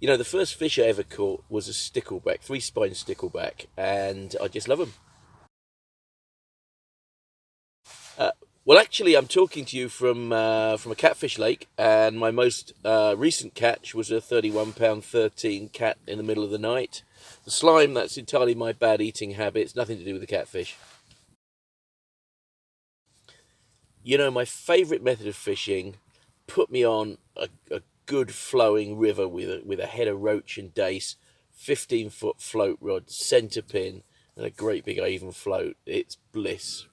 You know, the first fish I ever caught was a stickleback, three-spine stickleback, and I just love them. Uh, well, actually, I'm talking to you from a catfish lake, and my most recent catch was a 31 pound 13 cat in the middle of the night. The slime, that's entirely my bad eating habits, nothing to do with the catfish. You know, my favourite method of fishing put me on a good flowing river with a head of roach and dace, 15-foot float rod, centre pin, and a great big even float. It's bliss.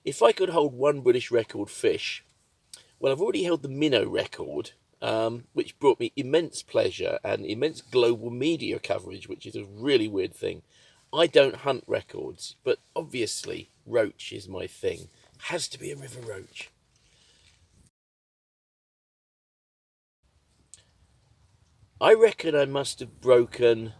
If I could hold one British record fish, well, I've already held the minnow record, which brought me immense pleasure and immense global media coverage, which is a really weird thing. I don't hunt records, but obviously, roach is my thing. Has to be a river roach. I reckon I must have broken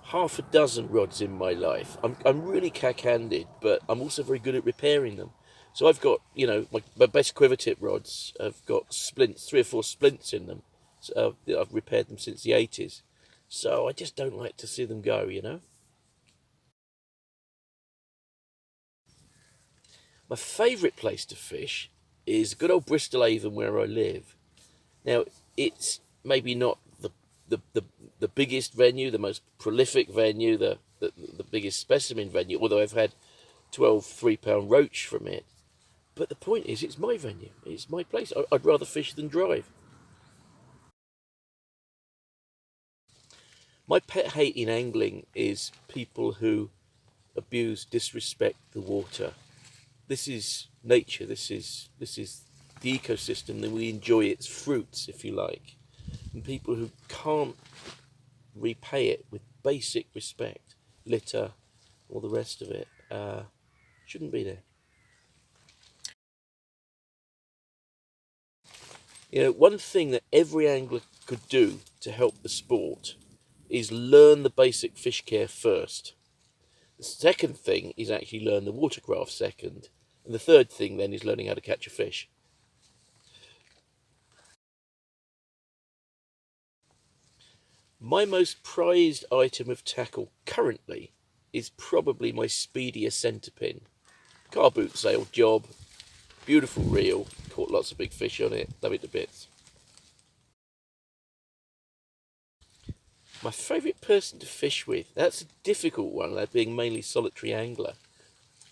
half a dozen rods in my life. I'm really cack-handed, but I'm also very good at repairing them. So I've got, you know, my best quiver tip rods have got splints, 3 or 4 splints in them. So I've repaired them since the 80s. So I just don't like to see them go, you know. My favourite place to fish is good old Bristol Avon where I live. Now, it's maybe not the biggest venue, the most prolific venue, the biggest specimen venue, although I've had 12 3 pound roach from it. But the point is, it's my venue, it's my place. I'd rather fish than drive. My pet hate in angling is people who abuse, disrespect the water. This is nature, this is the ecosystem, and we enjoy its fruits, if you like. And people who can't repay it with basic respect, litter, all the rest of it, shouldn't be there. You know, one thing that every angler could do to help the sport is learn the basic fish care first. The second thing is actually learn the watercraft second. And the third thing then is learning how to catch a fish. My most prized item of tackle currently is probably my speedier centre pin. Car boot sale job, beautiful reel, caught lots of big fish on it, love it to bits. My favourite person to fish with, that's a difficult one, that being mainly solitary angler.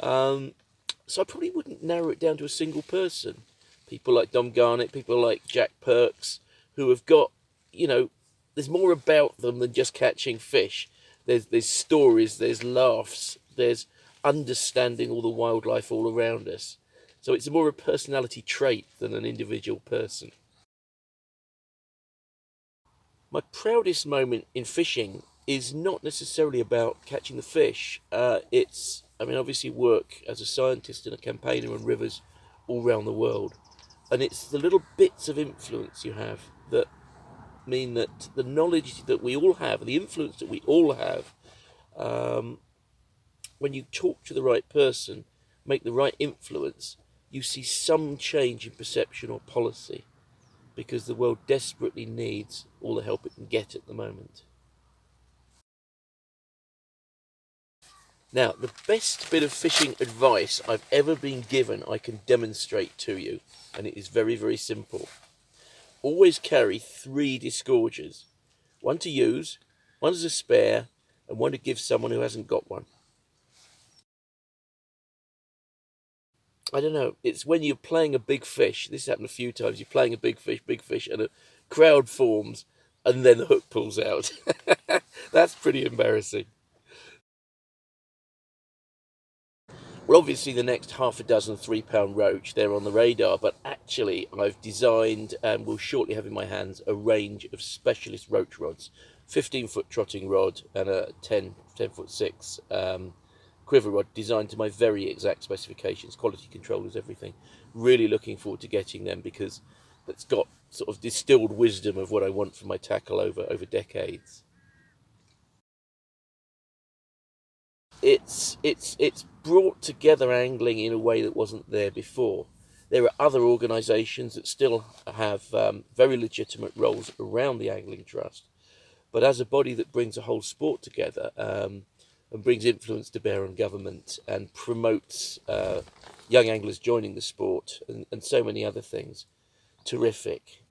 So I probably wouldn't narrow it down to a single person. People like Dom Garnett, people like Jack Perks, who have got, you know, there's more about them than just catching fish. There's stories, there's laughs, there's understanding all the wildlife all around us. So it's more a personality trait than an individual person. My proudest moment in fishing is not necessarily about catching the fish. I mean, obviously work as a scientist and a campaigner on rivers all around the world. And it's the little bits of influence you have that mean that the knowledge that we all have, the influence that we all have, um, when you talk to the right person, make the right influence, you see some change in perception or policy because the world desperately needs all the help it can get at the moment. Now, the best bit of fishing advice I've ever been given, I can demonstrate to you, and it is very, very simple. Always carry 3 disgorgers, one to use, one as a spare, and one to give someone who hasn't got one. I don't know, it's when you're playing a big fish, this happened a few times, you're playing a big fish, and a crowd forms, and then the hook pulls out. That's pretty embarrassing. Well, obviously, the next half a dozen 3 pound roach, they're on the radar, but actually, I've designed and will shortly have in my hands a range of specialist roach rods, 15-foot trotting rod and a 10 foot 6 quiver rod designed to my very exact specifications, quality controllers, everything. Really looking forward to getting them because it's got sort of distilled wisdom of what I want for my tackle over decades. It's brought together angling in a way that wasn't there before. There are other organisations that still have very legitimate roles around the Angling Trust, but as a body that brings a whole sport together and brings influence to bear on government and promotes young anglers joining the sport and so many other things, terrific.